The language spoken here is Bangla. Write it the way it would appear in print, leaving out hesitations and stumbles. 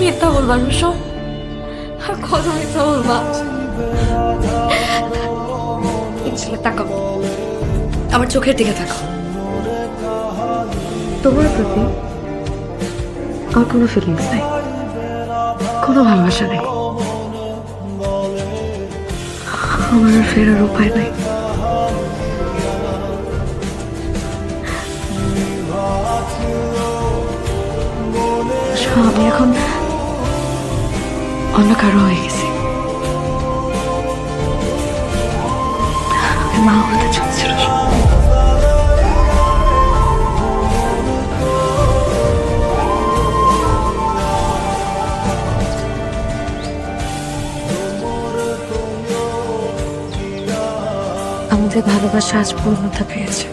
মিথ্যা বলবা রুশো? আর কত মিথ্যা বলবা? তাকাও, আমার চোখের দিকে তাকাও। তোমার প্রতি আমার কোনো ফিলিংস নাই, কোনো ভালোবাসা নেই। আমার আর ফেরার উপায় নাই। আমি এখন অন্য কারো হয়ে গেছি। আমি মা হতে চলছিল। আমাদের ভালোবাসা আজ পূর্ণতা পেয়েছে।